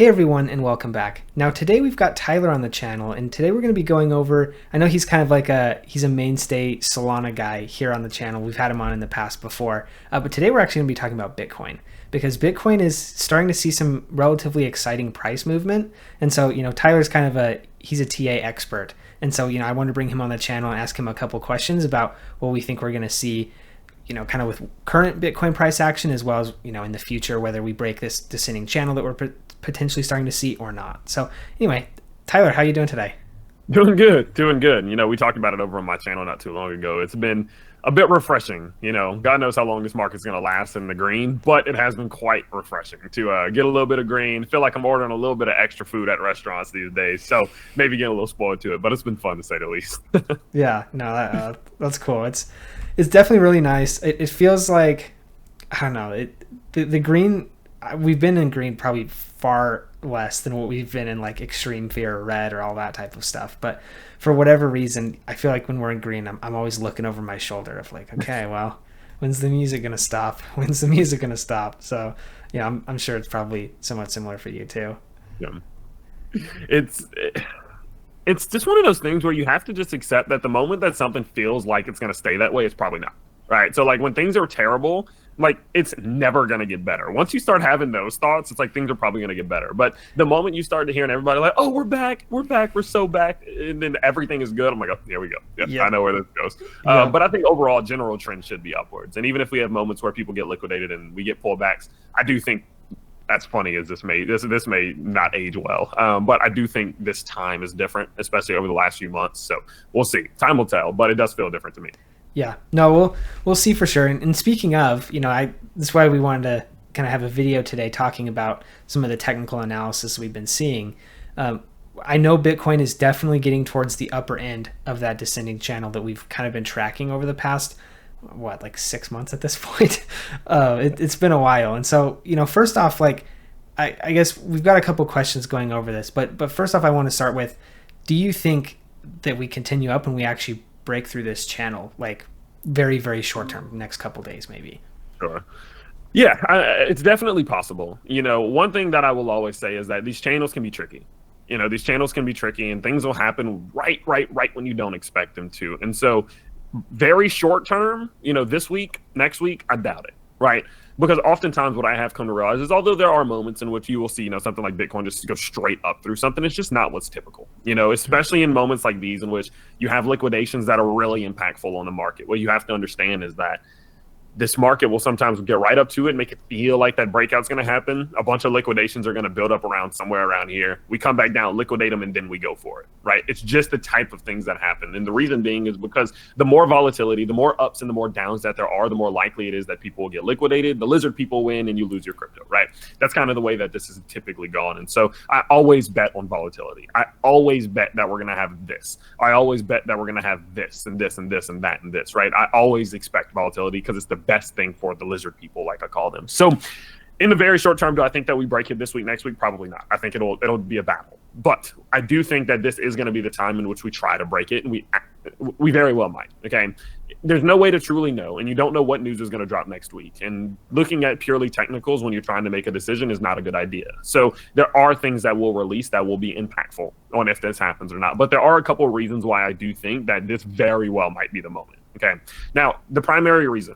Hey everyone, and welcome back. Now today we've got Tyler on the channel, and today we're going to be going over, I know he's kind of like he's a mainstay Solana guy here on the channel. We've had him on in the past before, but today we're actually going to be talking about Bitcoin, because Bitcoin is starting to see some relatively exciting price movement. And so, Tyler's kind of he's a TA expert. And so, I wanted to bring him on the channel and ask him a couple questions about what we think we're going to see, kind of with current Bitcoin price action, as well as, in the future, whether we break this descending channel that we're potentially starting to see or not. So anyway, Tyler, how are you doing today? Doing good, doing good. We talked about it over on my channel not too long ago. It's been a bit refreshing. God knows how long this market's going to last in the green, but it has been quite refreshing to get a little bit of green. Feel like I'm ordering a little bit of extra food at restaurants these days, so maybe getting a little spoiled to it, but it's been fun to say the least. Yeah, no, that's cool. It's definitely really nice. It feels like, I don't know, the green, we've been in green probably far less than what we've been in like extreme fear or red or all that type of stuff. But for whatever reason, I feel like when we're in green, I'm always looking over my shoulder of like, okay, well, when's the music going to stop? When's the music going to stop? So, I'm sure it's probably somewhat similar for you too. Yeah. It's just one of those things where you have to just accept that the moment that something feels like it's going to stay that way, it's probably not. Right. So like when things are terrible, like it's never going to get better. Once you start having those thoughts, it's like things are probably going to get better. But the moment you start to hear and everybody like, oh, we're back, we're so back, and then everything is good, I'm like, oh, here we go. Yeah. I know where this goes. Yeah. But I think overall general trend should be upwards. And even if we have moments where people get liquidated and we get pullbacks, I do think that's funny as this may not age well. But I do think this time is different, especially over the last few months. So we'll see. Time will tell, but it does feel different to me. Yeah, no, we'll see for sure. And speaking of, that's why we wanted to kind of have a video today talking about some of the technical analysis we've been seeing. I know Bitcoin is definitely getting towards the upper end of that descending channel that we've kind of been tracking over the past, like 6 months at this point. It's been a while. And so, first off, like, I guess we've got a couple questions going over this, but first off, I want to start with, do you think that we continue up and we actually break through this channel, like very, very short term, next couple days maybe? Sure. Yeah, it's definitely possible. One thing that I will always say is that these channels can be tricky. These channels can be tricky and things will happen right when you don't expect them to. And so very short term, this week, next week, I doubt it, right? Because oftentimes what I have come to realize is, although there are moments in which you will see, something like Bitcoin just go straight up through something, it's just not what's typical, especially in moments like these in which you have liquidations that are really impactful on the market. What you have to understand is that this market will sometimes get right up to it and make it feel like that breakout's going to happen. A bunch of liquidations are going to build up around somewhere around here. We come back down, liquidate them, and then we go for it, right? It's just the type of things that happen. And the reason being is because the more volatility, the more ups and the more downs that there are, the more likely it is that people will get liquidated. The lizard people win and you lose your crypto, right? That's kind of the way that this is typically gone. And so I always bet on volatility. I always bet that we're going to have this. I always bet that we're going to have this and this and this and that and this, right? I always expect volatility because it's the best thing for the lizard people, like I call them. So in the very short term, do I think that we break it this week, next week? Probably not. I think it'll be a battle. But I do think that this is going to be the time in which we try to break it, and we very well might. Okay, there's no way to truly know, and you don't know what news is going to drop next week. And looking at purely technicals when you're trying to make a decision is not a good idea. So there are things that will release that will be impactful on if this happens or not. But there are a couple of reasons why I do think that this very well might be the moment. Okay, now the primary reason.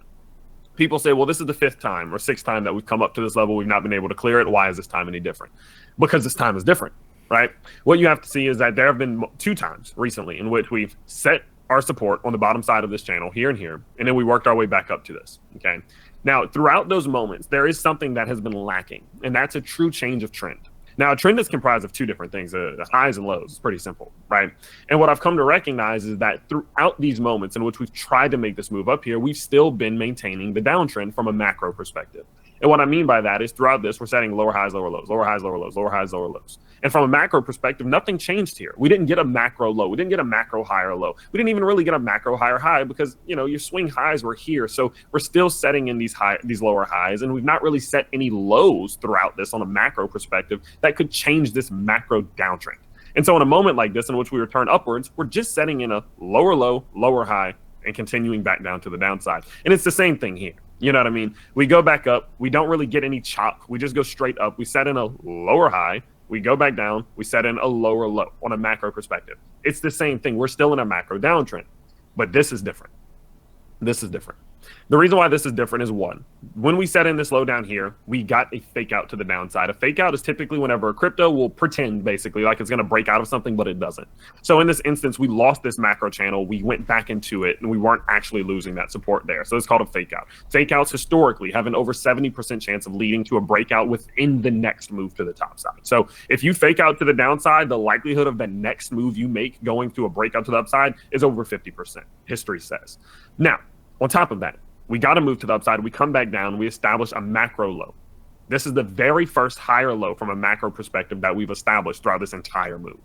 People say, well, this is the 5th time or 6th time that we've come up to this level. We've not been able to clear it. Why is this time any different? Because this time is different, right? What you have to see is that there have been 2 times recently in which we've set our support on the bottom side of this channel here and here, and then we worked our way back up to this, okay? Now, throughout those moments, there is something that has been lacking, and that's a true change of trend. Now, a trend is comprised of 2 different things, highs and lows. It's pretty simple, right? And what I've come to recognize is that throughout these moments in which we've tried to make this move up here, we've still been maintaining the downtrend from a macro perspective. And what I mean by that is throughout this, we're setting lower highs, lower lows, lower highs, lower lows, lower highs, lower lows. And from a macro perspective, nothing changed here. We didn't get a macro low. We didn't get a macro high or low. We didn't even really get a macro high or high because, your swing highs were here. So we're still setting in these lower highs, and we've not really set any lows throughout this on a macro perspective that could change this macro downtrend. And so in a moment like this in which we return upwards, we're just setting in a lower low, lower high, and continuing back down to the downside. And it's the same thing here. You know what I mean? We go back up. We don't really get any chop. We just go straight up. We set in a lower high, we go back down, we set in a lower low on a macro perspective. It's the same thing. We're still in a macro downtrend, but this is different. This is different. The reason why this is different is one, when we set in this low down here, we got a fake out to the downside. A fake out is typically whenever a crypto will pretend basically like it's going to break out of something, but it doesn't. So in this instance, we lost this macro channel. We went back into it and we weren't actually losing that support there. So it's called a fake out. Fake outs historically have an over 70% chance of leading to a breakout within the next move to the top side. So if you fake out to the downside, the likelihood of the next move you make going to a breakout to the upside is over 50%, history says. Now, on top of that, we got to move to the upside. We come back down. We establish a macro low. This is the very first higher low from a macro perspective that we've established throughout this entire move.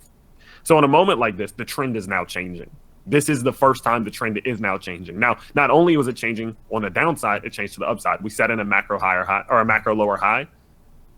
So in a moment like this, the trend is now changing. This is the first time the trend is now changing. Now, not only was it changing on the downside, it changed to the upside. We set in a macro higher high or a macro lower high,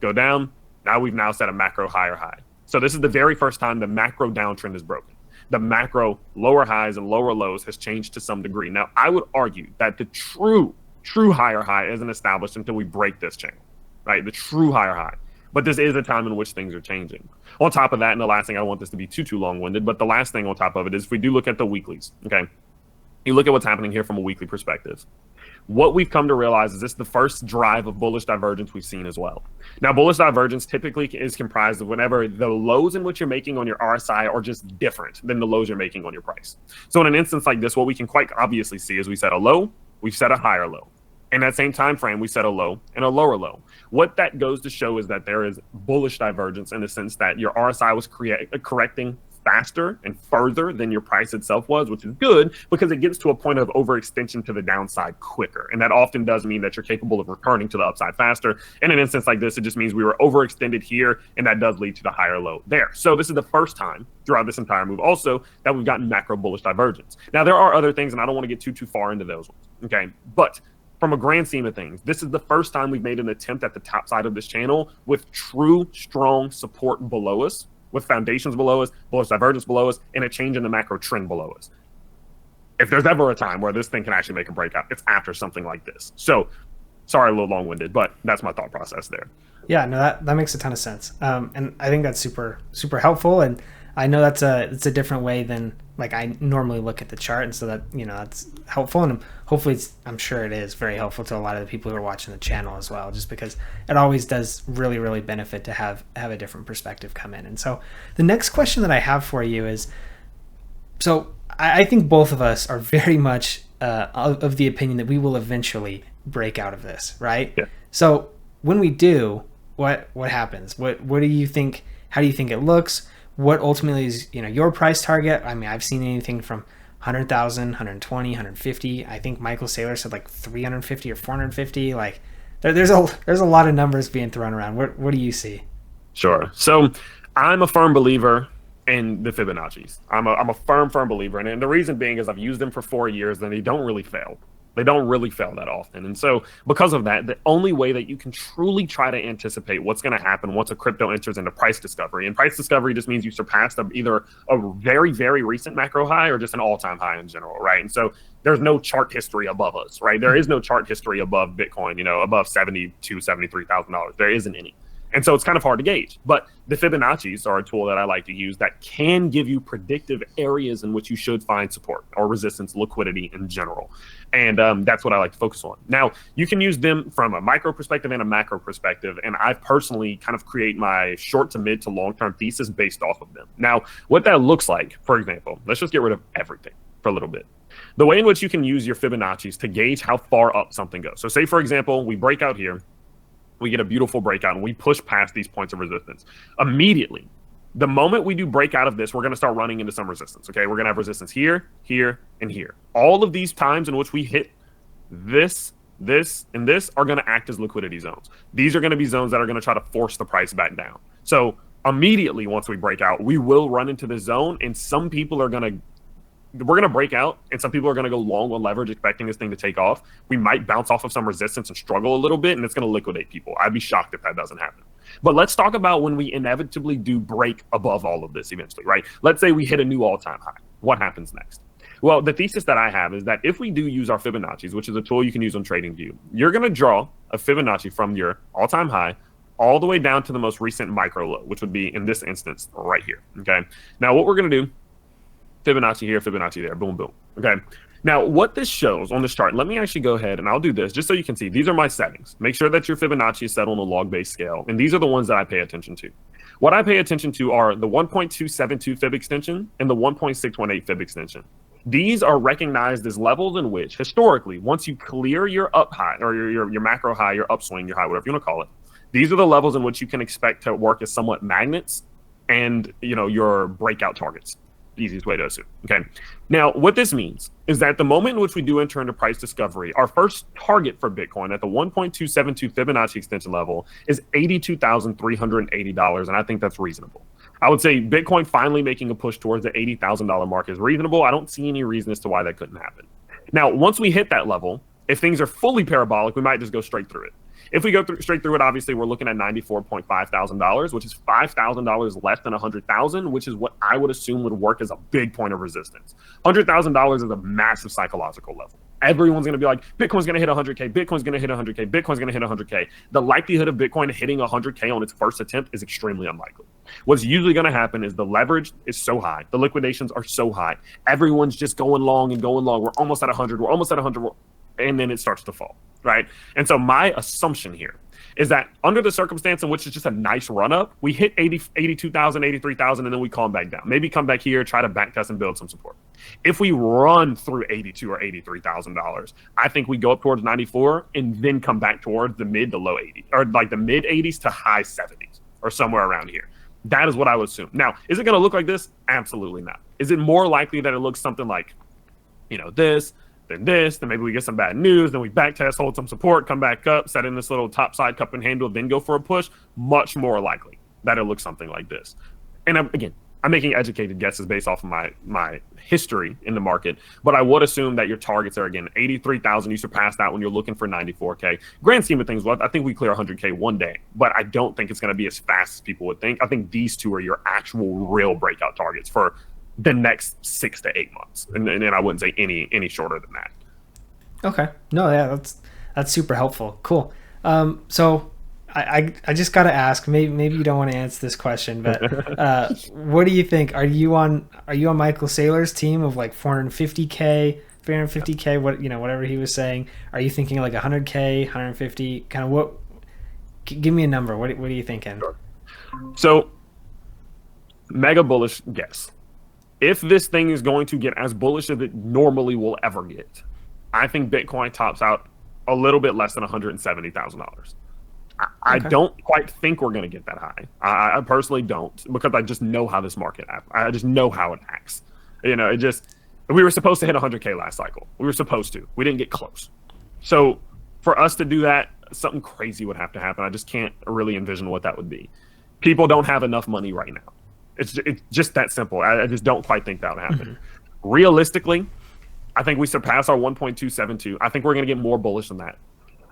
go down. Now we've now set a macro higher high. So this is the very first time the macro downtrend is broken. The macro lower highs and lower lows has changed to some degree. Now, I would argue that the true higher high isn't established until we break this channel, right? The true higher high. But this is a time in which things are changing. On top of that, and the last thing, I don't want this to be too long-winded, but the last thing on top of it is if we do look at the weeklies, okay? You look at what's happening here from a weekly perspective. What we've come to realize is this is the first drive of bullish divergence we've seen as well. Now, bullish divergence typically is comprised of whenever the lows in which you're making on your RSI are just different than the lows you're making on your price. So in an instance like this, what we can quite obviously see is we set a low, we've set a higher low. In that same time frame, we set a low and a lower low. What that goes to show is that there is bullish divergence in the sense that your RSI was correcting faster and further than your price itself was, which is good because it gets to a point of overextension to the downside quicker. And that often does mean that you're capable of returning to the upside faster. In an instance like this, it just means we were overextended here, and that does lead to the higher low there. So this is the first time throughout this entire move also that we've gotten macro bullish divergence. Now, there are other things, and I don't want to get too far into those ones, okay? But from a grand scheme of things, this is the first time we've made an attempt at the top side of this channel with true, strong support below us, with foundations below us, bullish divergence below us, and a change in the macro trend below us. If there's ever a time where this thing can actually make a breakout, it's after something like this. So, sorry, a little long-winded, but that's my thought process there. Yeah, no, that makes a ton of sense, and I think that's super helpful. And I know it's a different way than like I normally look at the chart, and so that that's helpful, and hopefully I'm sure it is very helpful to a lot of the people who are watching the channel as well, just because it always does really benefit to have a different perspective come in. And so the next question that I have for you is, so I think both of us are very much of the opinion that we will eventually break out of this, right? Yeah. So when we do, what happens? What do you think? How do you think it looks? What ultimately is your price target? I mean, I've seen anything from 100,000, 120, 150. I think Michael Saylor said like 350 or 450. Like there's a lot of numbers being thrown around. What do you see? Sure. So I'm a firm believer in the Fibonacci's. I'm a firm believer in it. And the reason being is I've used them for 4 years and they don't really fail. They don't really fail that often. And so because of that, the only way that you can truly try to anticipate what's going to happen once a crypto enters into price discovery, and price discovery just means you surpassed either a very recent macro high or just an all-time high in general, right? And so there's no chart history above us, right? There is no chart history above Bitcoin, above $72,000, $73,000. There isn't any. And so it's kind of hard to gauge. But the Fibonacci's are a tool that I like to use that can give you predictive areas in which you should find support or resistance, liquidity in general. And that's what I like to focus on. Now, you can use them from a micro perspective and a macro perspective. And I personally kind of create my short to mid to long-term thesis based off of them. Now, what that looks like, for example, let's just get rid of everything for a little bit. The way in which you can use your Fibonacci's to gauge how far up something goes. So say, for example, we break out here. We get a beautiful breakout and we push past these points of resistance. Immediately, the moment we do break out of this, we're going to start running into some resistance. Okay, we're going to have resistance here, here, and here. All of these times in which we hit this, and this are going to act as liquidity zones. These are going to be zones that are going to try to force the price back down. So immediately once we break out, we will run into the zone, and some people are going to we're going to break out, and some people are going to go long on leverage expecting this thing to take off. We might bounce off of some resistance and struggle a little bit, and it's going to liquidate people. I'd be shocked if that doesn't happen. But let's talk about when we inevitably do break above all of this eventually, right? Let's say we hit a new all-time high. What happens next? Well, the thesis that I have is that if we do use our Fibonacci's, which is a tool you can use on TradingView, you're going to draw a Fibonacci from your all-time high all the way down to the most recent micro low, which would be in this instance right here. Okay. Now what we're going to do, Fibonacci here, Fibonacci there, boom, boom. Okay. Now what this shows on this chart, let me actually go ahead and I'll do this just so you can see. These are my settings. Make sure that your Fibonacci is set on a log-based scale. And these are the ones that I pay attention to. What I pay attention to are the 1.272 fib extension and the 1.618 fib extension. These are recognized as levels in which historically, once you clear your up high or your macro high, your upswing, your high, whatever you want to call it, these are the levels in which you can expect to work as somewhat magnets and, you know, your breakout targets. Easiest way to assume. Okay. Now, what this means is that the moment in which we do enter into price discovery, our first target for Bitcoin at the 1.272 Fibonacci extension level is $82,380. And I think that's reasonable. I would say Bitcoin finally making a push towards the $80,000 mark is reasonable. I don't see any reason as to why that couldn't happen. Now, once we hit that level, if things are fully parabolic, we might just go straight through it. If we go straight through it, obviously we're looking at $94.5 thousand, which is $5,000 less than $100,000, which is what I would assume would work as a big point of resistance. $100,000 is a massive psychological level. Everyone's going to be like, Bitcoin's going to hit 100K, Bitcoin's going to hit 100K, Bitcoin's going to hit 100K. The likelihood of Bitcoin hitting 100K on its first attempt is extremely unlikely. What's usually going to happen is the leverage is so high, the liquidations are so high, everyone's just going long and going long. We're almost at 100, we're almost at 100, and then it starts to fall, right? And so my assumption here is that under the circumstance in which it's just a nice run up, we hit 82,000, 83,000, and then we calm back down. Maybe come back here, try to back test and build some support. If we run through 82 or $83,000, I think we go up towards 94 and then come back towards the mid to low 80s, or like the mid 80s to high 70s, or somewhere around here. That is what I would assume. Now, is it going to look like this? Absolutely not. Is it more likely that it looks something like, you know, this, then maybe we get some bad news, then we back test, hold some support, come back up, set in this little top side cup and handle, then go for a push? Much more likely that it looks something like this. And I'm making educated guesses based off of my history in the market, but I would assume that your targets are, again, 83,000. You surpass that when you're looking for 94K. Grand scheme of things, well, I think we clear 100K one day, but I don't think it's going to be as fast as people would think. I think these two are your actual real breakout targets for the next 6 to 8 months, and I wouldn't say any shorter than that. Okay, no, yeah, that's super helpful. Cool. So I just got to ask. Maybe you don't want to answer this question, but what do you think? Are you on Michael Saylor's team of like 450K, 350K? Whatever he was saying. Are you thinking like 100K, 150? Kind of what? Give me a number. What are you thinking? Sure. So, mega bullish guess. If this thing is going to get as bullish as it normally will ever get, I think Bitcoin tops out a little bit less than $170,000. I don't quite think we're going to get that high. I personally don't, because I just know how this market acts. I just know how it acts. We were supposed to hit 100K last cycle. We were supposed to. We didn't get close. So for us to do that, something crazy would have to happen. I just can't really envision what that would be. People don't have enough money right now. It's just that simple. I just don't quite think that would happen. Mm-hmm. Realistically, I think we surpass our 1.272. I think we're going to get more bullish than that.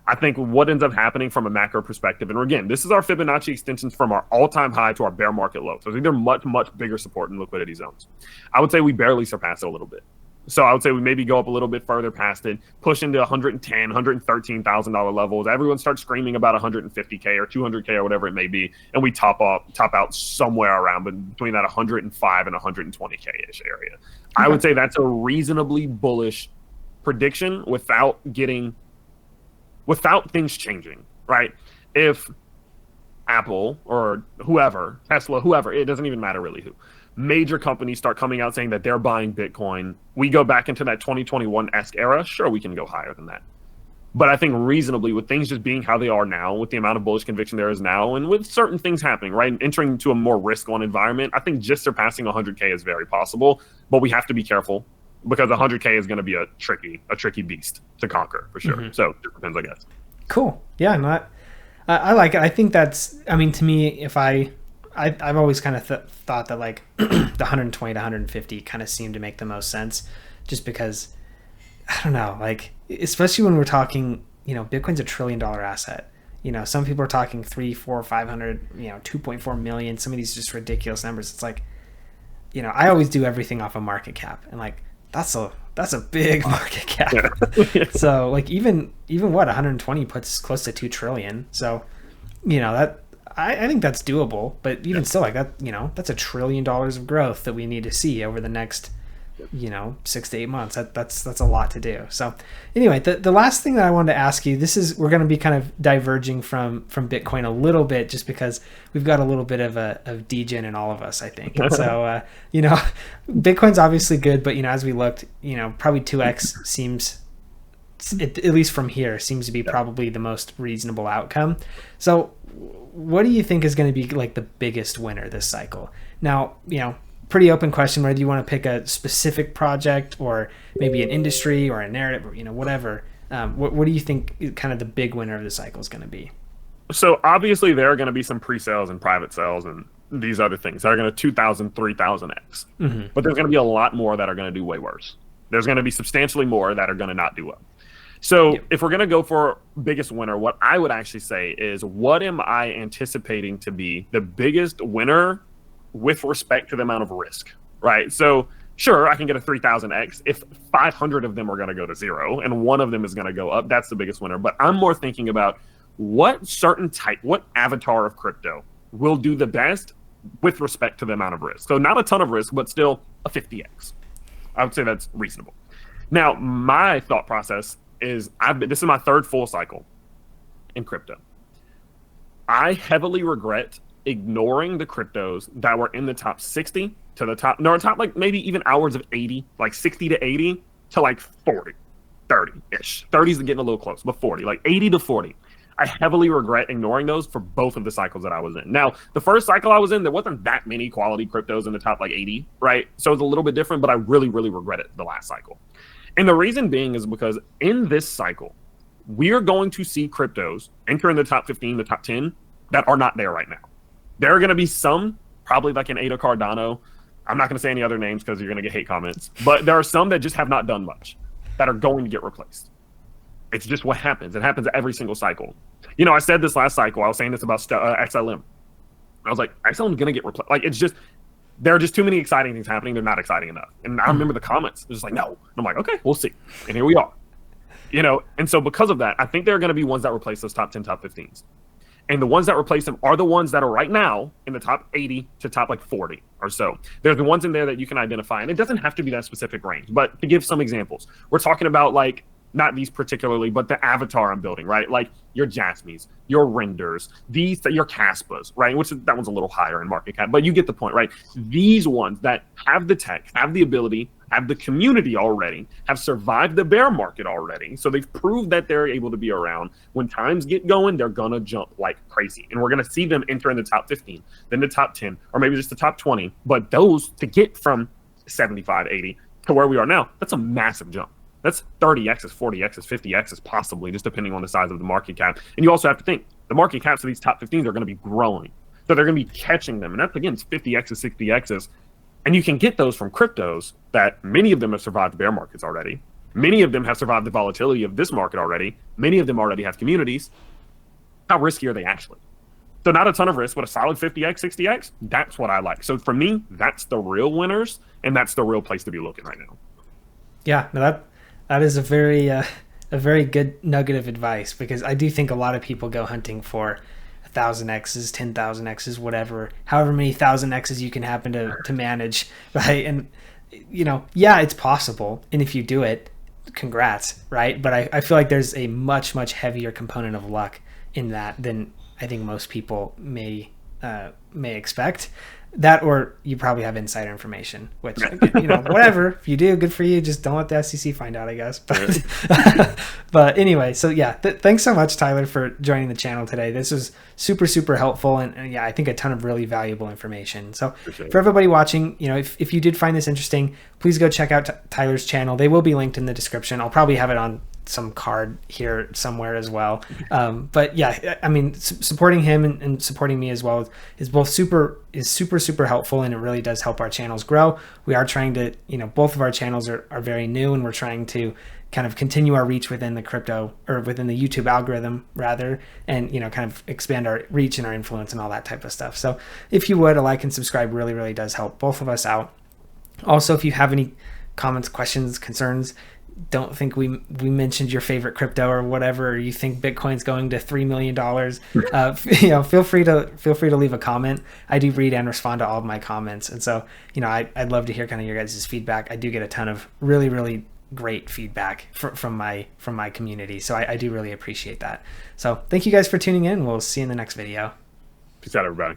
I think what ends up happening from a macro perspective, and again, this is our Fibonacci extensions from our all-time high to our bear market low. So these are much, much bigger support and liquidity zones. I would say we barely surpass it a little bit. So I would say we maybe go up a little bit further past it, push into $110,000, $113,000 levels. Everyone starts screaming about 150K or 200K or whatever it may be, and we top out somewhere around between that 105 and 120K-ish area. Okay. I would say that's a reasonably bullish prediction without things changing, right? If Apple or whoever, Tesla, whoever, it doesn't even matter really who, major companies start coming out saying that they're buying Bitcoin, we go back into that 2021-esque era, sure, we can go higher than that. But I think reasonably, with things just being how they are now, with the amount of bullish conviction there is now, and with certain things happening, right, entering into a more risk-on environment, I think just surpassing 100K is very possible, but we have to be careful, because 100K is going to be a tricky beast to conquer, for sure. Mm-hmm. So it depends, I guess. Cool. Yeah, I like it. I think that's, I mean, to me, if I've always kind of thought that like the 120 to 150 kind of seemed to make the most sense, just because, I don't know, like, especially when we're talking, Bitcoin's $1 trillion asset. Some people are talking 300, 400, 500, 2.4 million. Some of these just ridiculous numbers. It's like, I always do everything off a market cap, and like, that's a big market cap. Yeah. So like even what 120 puts close to 2 trillion. So, that I think that's doable, but even still, like that, that's $1 trillion of growth that we need to see over the next, 6 to 8 months. That's a lot to do. So anyway, the last thing that I wanted to ask you, we're going to be kind of diverging from Bitcoin a little bit, just because we've got a little bit of degen in all of us, I think. And so, Bitcoin's obviously good, but, as we looked, probably 2x seems, at least from here, seems to be probably the most reasonable outcome. So what do you think is going to be like the biggest winner this cycle? Now, pretty open question, whether you want to pick a specific project or maybe an industry or a narrative or, whatever. What do you think kind of the big winner of the cycle is going to be? So obviously there are going to be some pre-sales and private sales and these other things that are going to 2,000, 3,000x. Mm-hmm. But there's going to be a lot more that are going to do way worse. There's going to be substantially more that are going to not do well. So if we're going to go for biggest winner, what I would actually say is, what am I anticipating to be the biggest winner with respect to the amount of risk, right? So sure, I can get a 3,000x. If 500 of them are going to go to zero and one of them is going to go up, that's the biggest winner. But I'm more thinking about what avatar of crypto will do the best with respect to the amount of risk. So not a ton of risk, but still a 50x. I would say that's reasonable. Now, my thought process is, this is my third full cycle in crypto. I heavily regret ignoring the cryptos that were in the top 60 to the top, like maybe even hours of 80, like 60 to 80 to like 40, 30-ish. 30s are getting a little close, but 40, like 80 to 40. I heavily regret ignoring those for both of the cycles that I was in. Now, the first cycle I was in, there wasn't that many quality cryptos in the top like 80, right? So it's a little bit different, but I really, really regret it the last cycle. And the reason being is because in this cycle, we are going to see cryptos enter in the top 15, the top 10 that are not there right now. There are going to be some, probably like an Ada Cardano. I'm not going to say any other names because you're going to get hate comments. But there are some that just have not done much that are going to get replaced. It's just what happens. It happens every single cycle. I said this last cycle. I was saying this about XLM. I was like, XLM is going to get replaced. Like, it's just, there are just too many exciting things happening. They're not exciting enough. And I remember the comments. They're just like, no. And I'm like, okay, we'll see. And here we are. And so because of that, I think there are going to be ones that replace those top 10, top 15s. And the ones that replace them are the ones that are right now in the top 80 to top like 40 or so. There's the ones in there that you can identify. And it doesn't have to be that specific range. But to give some examples, we're talking about like, not these particularly, but the avatar I'm building, right? Like your Jasmines, your Renders, your Caspas, right? That one's a little higher in market cap, but you get the point, right? These ones that have the tech, have the ability, have the community already, have survived the bear market already. So they've proved that they're able to be around. When times get going, they're going to jump like crazy. And we're going to see them enter in the top 15, then the top 10, or maybe just the top 20. But those, to get from 75, 80 to where we are now, that's a massive jump. That's 30x's, 40x's, 50x's possibly, just depending on the size of the market cap. And you also have to think, the market caps of these top 15s are going to be growing. So they're going to be catching them. And that's, again, it's 50x's, 60x's. And you can get those from cryptos that many of them have survived bear markets already. Many of them have survived the volatility of this market already. Many of them already have communities. How risky are they actually? So not a ton of risk, but a solid 50x, 60x, that's what I like. So for me, that's the real winners, and that's the real place to be looking right now. Yeah, no, that is a very good nugget of advice, because I do think a lot of people go hunting for 1,000x's, 10,000x's, whatever, however many 1,000x's you can happen to manage, right? And yeah, it's possible, and if you do it, congrats, right? But I feel like there's a much heavier component of luck in that than I think most people may expect. That, or you probably have insider information, which, whatever. If you do, good for you. Just don't let the SEC find out, I guess. But anyway, so yeah, thanks so much, Tyler, for joining the channel today. This was super helpful, and yeah, I think a ton of really valuable information. So for everybody watching, if you did find this interesting, please go check out Tyler's channel. They will be linked in the description. I'll probably have it on some card here somewhere as well. But yeah, I mean, supporting him and supporting me as well is super helpful, and it really does help our channels grow. We are trying to, both of our channels are very new, and we're trying to kind of continue our reach within the crypto, or within the YouTube algorithm rather, and kind of expand our reach and our influence and all that type of stuff. So if you would, a like and subscribe really does help both of us out. Also, if you have any comments, questions, concerns, don't think we mentioned your favorite crypto or whatever, or you think Bitcoin's going to $3 million, feel free to leave a comment. I do read and respond to all of my comments, and so I'd love to hear kind of your guys' feedback. I do get a ton of really great feedback from my community, so I do really appreciate that. So thank you guys for tuning in. We'll see you in the next video. Peace out, everybody.